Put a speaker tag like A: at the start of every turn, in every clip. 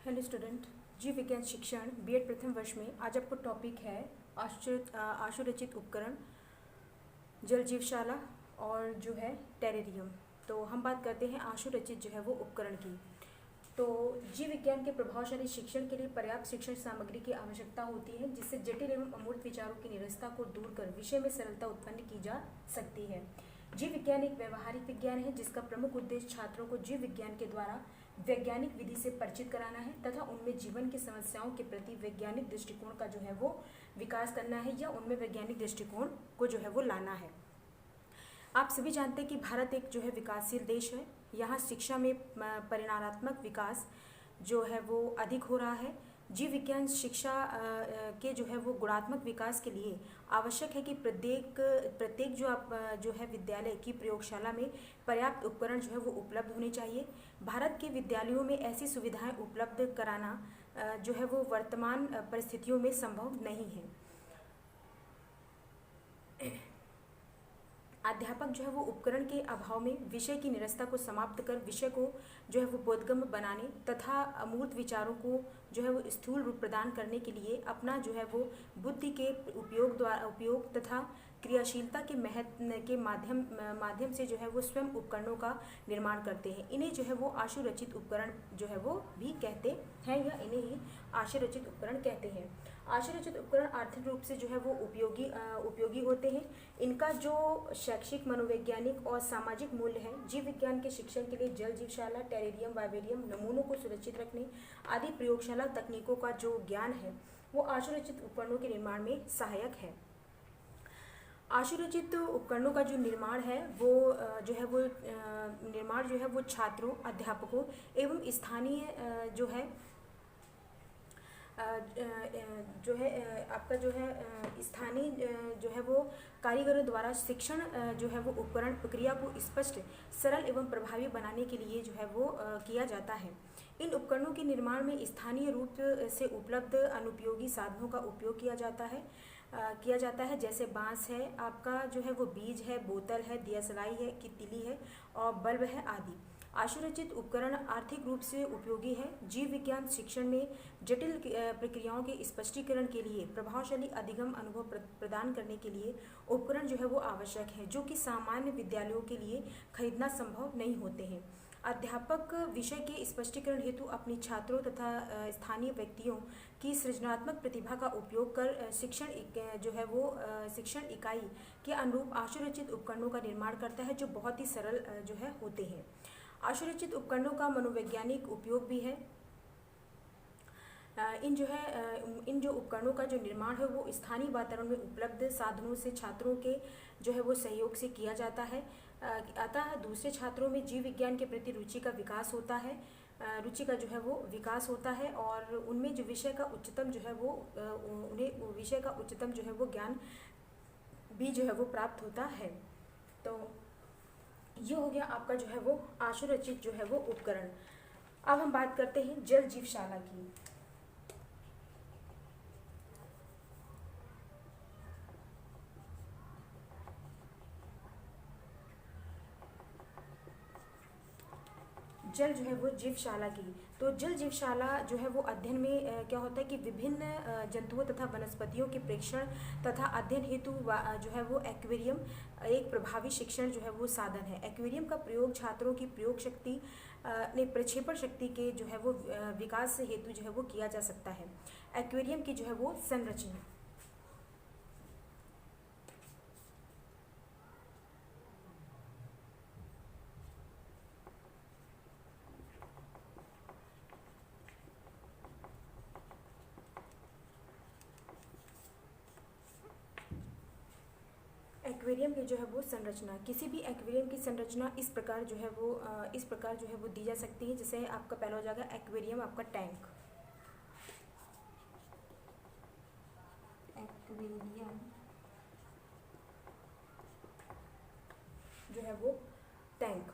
A: Hello student, जीव विज्ञान शिक्षण बीएड प्रथम वर्ष में आज आपको टॉपिक है आशु रचित उपकरण, जल जीवशाला और जो है टेरेरियम। तो हम बात करते हैं आशु रचित जो है वो उपकरण की। तो जीव विज्ञान के प्रभावशाली शिक्षण के लिए पर्याप्त शिक्षण सामग्री की आवश्यकता होती है, जिससे जटिल एवं अमूर्त विचारों की निरस्ता को दूर कर विषय में सरलता उत्पन्न की जा सकती है। जीव विज्ञान एक व्यवहारिक विज्ञान है जिसका प्रमुख उद्देश्य छात्रों को जीव विज्ञान के द्वारा वैज्ञानिक विधि से परिचित कराना है तथा उनमें जीवन की समस्याओं के प्रति वैज्ञानिक दृष्टिकोण का जो है वो विकास करना है या उनमें वैज्ञानिक दृष्टिकोण को जो है वो लाना है। आप सभी जानते हैं कि भारत एक जो है विकासशील देश है। यहाँ शिक्षा में परिणामात्मक विकास जो है वो अधिक हो रहा है। जीव विज्ञान शिक्षा के जो है वो गुणात्मक विकास के लिए आवश्यक है कि प्रत्येक जो है विद्यालय की प्रयोगशाला में पर्याप्त उपकरण जो है वो उपलब्ध होने चाहिए। भारत के विद्यालयों में ऐसी सुविधाएं उपलब्ध कराना जो है वो वर्तमान परिस्थितियों में संभव नहीं है। अध्यापक जो है वो उपकरण के अभाव में विषय की निरस्ता को समाप्त कर विषय को जो है वो बोधगम्य बनाने तथा अमूर्त विचारों को जो है वो स्थूल रूप प्रदान करने के लिए अपना जो है वो बुद्धि के उपयोग तथा क्रियाशीलता के माध्यम से जो है वो स्वयं उपकरणों का निर्माण करते हैं। इन्हें जो है वो आशु रचित उपकरण जो है वो भी कहते हैं या इन्हें ही आशु रचित उपकरण कहते हैं। आशु रचित उपकरण आर्थिक रूप से जो है वो उपयोगी होते हैं। इनका जो शैक्षिक, मनोवैज्ञानिक और सामाजिक मूल्य है जीव विज्ञान के शिक्षण के लिए जल जीवशाला, टेरेरियम, वाइवेरियम, नमूनों को सुरक्षित रखने आदि प्रयोगशाला तकनीकों का जो ज्ञान है वो आशु रचित उपकरणों के निर्माण में सहायक है। आशु रचित उपकरणों का जो निर्माण है वो जो है वो छात्रों, अध्यापकों एवं स्थानीय आपका जो है स्थानीय जो है वो कारीगरों द्वारा शिक्षण जो है वो उपकरण प्रक्रिया को स्पष्ट, सरल एवं प्रभावी बनाने के लिए जो है वो किया जाता है। इन उपकरणों के निर्माण में स्थानीय रूप से उपलब्ध अनुपयोगी साधनों का उपयोग किया जाता है जैसे बांस है, आपका जो है वो बीज है, बोतल है, दियासलाई है, कितली है और बल्ब है आदि। आशुरचित उपकरण आर्थिक रूप से उपयोगी है। जीव विज्ञान शिक्षण में जटिल प्रक्रियाओं के स्पष्टीकरण के लिए प्रभावशाली अधिगम अनुभव प्रदान करने के लिए उपकरण जो है वो आवश्यक है, जो कि सामान्य विद्यालयों के लिए खरीदना संभव नहीं होते हैं। अध्यापक विषय के स्पष्टीकरण हेतु अपने छात्रों तथा स्थानीय व्यक्तियों की सृजनात्मक प्रतिभा का उपयोग कर शिक्षण इकाई के अनुरूप आशुरचित उपकरणों का निर्माण करता है, जो बहुत ही सरल जो है होते हैं। आशुरचित उपकरणों का मनोवैज्ञानिक उपयोग भी है। इन जो उपकरणों का जो निर्माण है वो स्थानीय वातावरण में उपलब्ध साधनों से छात्रों के जो है वो सहयोग से किया जाता है। अतः दूसरे छात्रों में जीव विज्ञान के प्रति रुचि का विकास होता है और उनमें जो विषय का उच्चतम जो है वो ज्ञान भी जो है वो प्राप्त होता है। तो ये हो गया आपका जो है वो आशुरचित जो है वो उपकरण। अब हम बात करते हैं जल जीवशाला की। जल जो है वो जीवशाला की। तो जल जीवशाला जो है वो अध्ययन में क्या होता है कि विभिन्न जंतुओं तथा वनस्पतियों के प्रेक्षण तथा अध्ययन हेतु जो है वो एक्वेरियम एक प्रभावी शिक्षण जो है वो साधन है। एक्वेरियम का प्रयोग छात्रों की प्रयोग शक्ति प्रक्षेपण शक्ति के जो है वो विकास हेतु जो है वो किया जा सकता है। एक्वेरियम की जो है वो संरचना। एक्वेरियम की जो है वो संरचना, किसी भी एक्वेरियम की संरचना इस प्रकार जो है वो दी जा सकती है। जैसे आपका पहला हो जाएगा एक्वेरियम, आपका टैंक। एक्वेरियम जो है वो टैंक।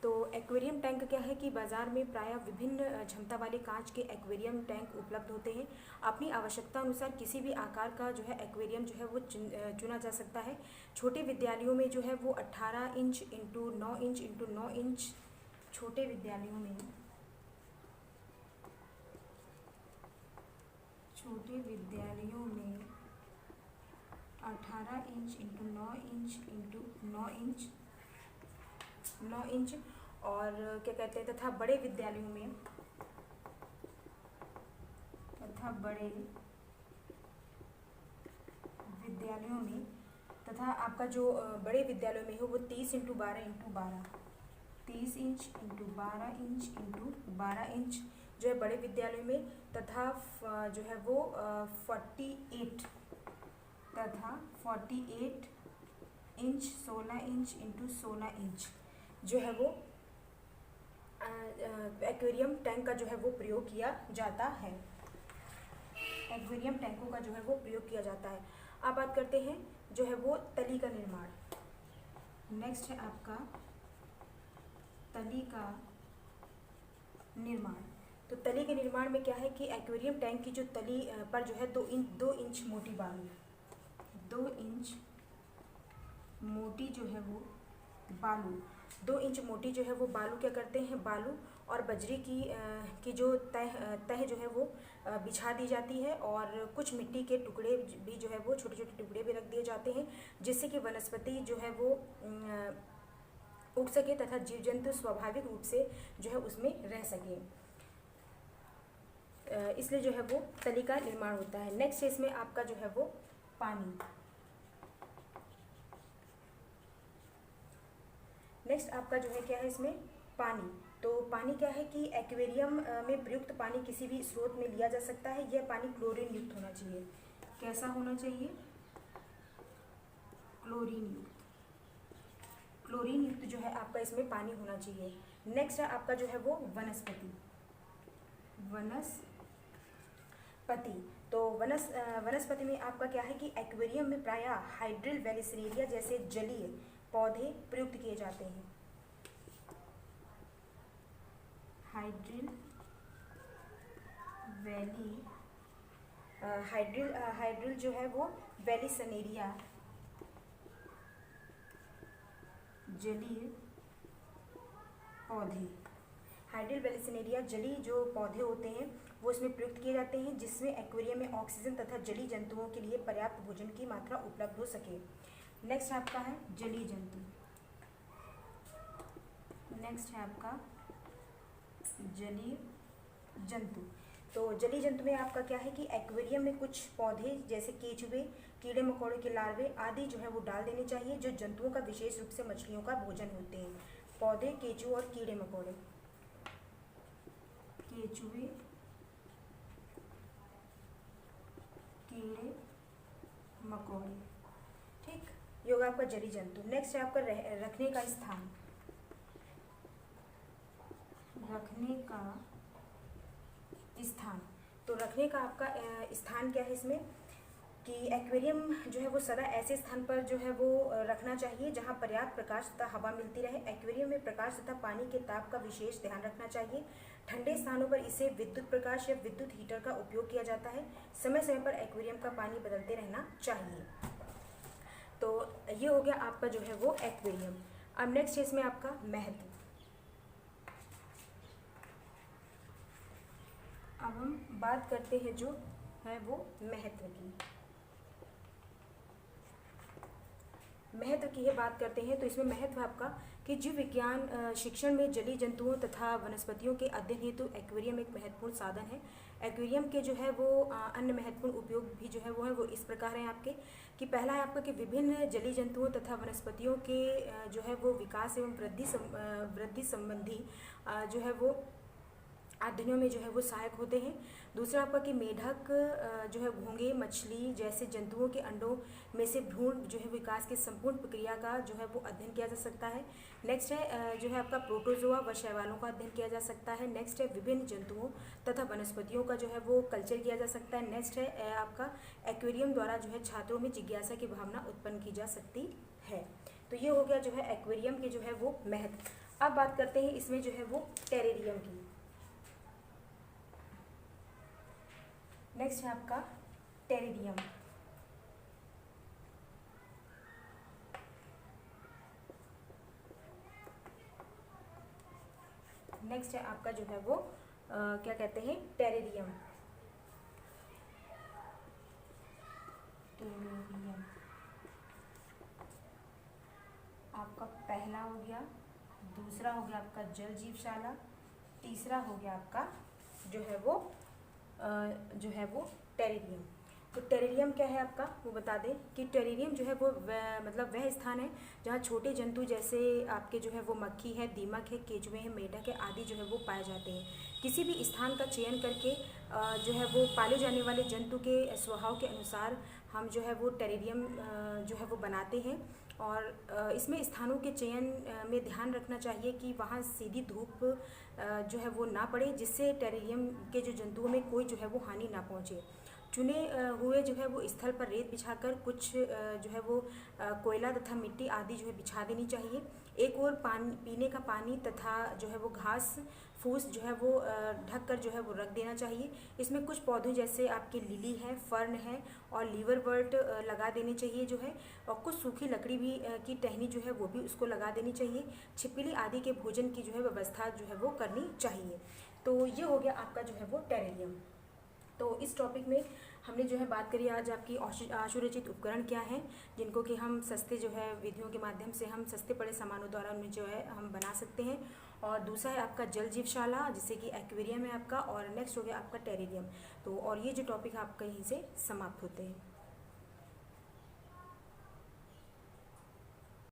A: तो एक्वेरियम टैंक क्या है कि बाजार में प्रायः विभिन्न क्षमता वाले कांच के एक्वेरियम टैंक उपलब्ध होते हैं। अपनी आवश्यकता अनुसार किसी भी आकार का जो है एक्वेरियम जो है वो चुना जा सकता है। छोटे विद्यालयों में जो है वो 18 inch into 9 inch into 9 inch छोटे विद्यालयों में छोटे विद्यालयों में 18 inch into 9 inch into 9 inch और क्या कहते हैं तथा बड़े विद्यालयों में तथा आपका जो बड़े विद्यालयों में हो वो 30 into 12 into 12 30 inch into 12 inch into 12 inch जो है बड़े विद्यालयों में, तथा जो है वो 48 इंच 16 इंच इंटू 16 इंच जो है वो एक्वेरियम टैंक का जो है वो प्रयोग किया जाता है। एक्वेरियम टैंकों का जो है वो प्रयोग किया जाता है। अब बात करते हैं जो है वो तली का निर्माण। नेक्स्ट है आपका तली का निर्माण। तो तली के निर्माण में क्या है कि एक्वेरियम टैंक की जो तली पर जो है 2 इंच मोटी बालू, 2 इंच मोटी जो है वो बालू, 2 इंच मोटी जो है वो बालू क्या करते हैं, बालू और बजरी की जो तह जो है वो बिछा दी जाती है और कुछ मिट्टी के टुकड़े भी जो है वो छोटे छोटे टुकड़े भी रख दिए जाते हैं, जिससे कि वनस्पति जो है वो उग सके तथा जीव जंतु स्वाभाविक रूप से जो है उसमें रह सके, इसलिए जो है वो तली का निर्माण होता है। नेक्स्ट इसमें आपका जो है वो पानी। नेक्स्ट आपका जो है क्या है इसमें पानी। तो पानी क्या है कि एक्वेरियम में प्रयुक्त पानी किसी भी स्रोत में लिया जा सकता है। यह पानी क्लोरीन युक्त होना चाहिए। कैसा होना चाहिए, क्लोरीन युक्त जो है आपका इसमें पानी होना चाहिए। नेक्स्ट है आपका जो है वो वनस्पति। तो वनस्पति में आपका क्या है कि एक्वेरियम में प्रायः हाइड्रिल वेलिसिनेरिया जैसे जलीय पौधे प्रयुक्त किए जाते हैं। हाइड्रिल जो है वो वेलिसिनेरिया जलीय पौधे, हाइड्रिल वेलिसिनेरिया जलीय जो पौधे होते हैं वो इसमें प्रयुक्त किए जाते हैं, जिसमें एक्वेरियम में ऑक्सीजन तथा जलीय जंतुओं के लिए पर्याप्त भोजन की मात्रा उपलब्ध हो सके। नेक्स्ट आपका है जलीय जंतु। नेक्स्ट है आपका जलीय जंतु। तो जलीय जंतु में आपका क्या है कि एक्वेरियम में कुछ पौधे जैसे केचुए, कीड़े मकोड़े के लार्वे आदि जो है वो डाल देने चाहिए, जो जंतुओं का विशेष रूप से मछलियों का भोजन होते हैं। पौधे, केचुए और कीड़े मकोड़े, केचुए, कीड़े मकोड़े, ठीक, ये होगा आपका जलीय जंतु। नेक्स्ट है आपका रखने का स्थान। तो रखने का आपका स्थान क्या है इसमें कि एक्वेरियम जो है वो सदा ऐसे स्थान पर जो है वो रखना चाहिए जहां पर्याप्त प्रकाश तथा हवा मिलती रहे। एक्वेरियम में प्रकाश तथा पानी के ताप का विशेष ध्यान रखना चाहिए। ठंडे स्थानों पर इसे विद्युत प्रकाश या विद्युत हीटर का उपयोग किया जाता है। समय समय पर एक्वेरियम का पानी बदलते रहना चाहिए। तो ये हो गया आपका जो है वो एक्वेरियम। अब नेक्स्ट है इसमें आपका महत्व। अब हम बात करते हैं जो है वो महत्व की। महत्व की ये बात करते हैं तो इसमें महत्व आपका कि जीव विज्ञान शिक्षण में जलीय जंतुओं तथा वनस्पतियों के अध्ययन हेतु एक्वेरियम एक महत्वपूर्ण साधन है। एक्वेरियम के जो है वो अन्य महत्वपूर्ण उपयोग भी जो है वो इस प्रकार हैं आपके कि पहला है आपका कि विभिन्न जलीय जंतुओं तथा वनस्पतियों के जो है वो विकास एवं वृद्धि संबंधी जो है वो अध्ययनों में जो है वो सहायक होते हैं। दूसरा आपका कि मेढक जो है घोंगे मछली जैसे जंतुओं के अंडों में से भ्रूण जो है विकास की संपूर्ण प्रक्रिया का जो है वो अध्ययन किया जा सकता है। नेक्स्ट है जो है आपका प्रोटोजोआ व शैवालों का अध्ययन किया जा सकता है। नेक्स्ट है विभिन्न जंतुओं तथा वनस्पतियों का जो है वो कल्चर किया जा सकता है। नेक्स्ट है आपका एक्वेरियम द्वारा जो है छात्रों में जिज्ञासा की भावना उत्पन्न की जा सकती है। तो ये हो गया जो है एक्वेरियम के जो है वो महत्व। अब बात करते हैं इसमें जो है वो टेरेरियम की। नेक्स्ट है आपका टेरेरियम। नेक्स्ट है आपका जो है वो क्या कहते हैं टेरेरियम। टेरेरियम आपका पहला हो गया, दूसरा हो गया आपका जल जीवशाला, तीसरा हो गया आपका जो है वो टेरेरियम। तो टेरेरियम क्या है आपका, वो बता दें कि टेरेरियम जो है वो मतलब वह स्थान है जहाँ छोटे जंतु जैसे आपके जो है वो मक्खी है, दीमक है, केंचुए हैं, मेढक है आदि जो है वो पाए जाते हैं। किसी भी स्थान का चयन करके जो है वो पाले जाने वाले जंतु के स्वभाव के अनुसार हम जो है वो टेरेरियम जो है वो बनाते हैं। और इसमें स्थानों के चयन में ध्यान रखना चाहिए कि वहाँ सीधी धूप जो है वो ना पड़े, जिससे टेरेरियम के जो जंतुओं में कोई जो है वो हानि ना पहुँचे। चुने हुए जो है वो स्थल पर रेत बिछाकर कुछ जो है वो कोयला तथा मिट्टी आदि जो है बिछा देनी चाहिए। एक और पानी, पीने का पानी तथा जो है वो घास फूस जो है वो ढक कर जो है वो रख देना चाहिए। इसमें कुछ पौधे जैसे आपके लिली है, फर्न है और लीवरवर्ट लगा देने चाहिए जो है, और कुछ सूखी लकड़ी भी की टहनी जो है वो भी उसको लगा देनी चाहिए। छिपकली आदि के भोजन की जो है व्यवस्था जो है वो करनी चाहिए। तो ये हो गया आपका जो है वो टेरेरियम। तो इस टॉपिक में हमने जो है बात करी आज आपकी आशुरचित उपकरण क्या हैं, जिनको कि हम सस्ते जो है विधियों के माध्यम से हम सस्ते पड़े सामानों द्वारा उनमें जो है हम बना सकते हैं। और दूसरा है आपका जल जीवशाला जिससे कि एक्वेरियम है आपका, और नेक्स्ट हो गया आपका टेरेरियम। तो और ये जो टॉपिक आपका यहीं से समाप्त होते हैं।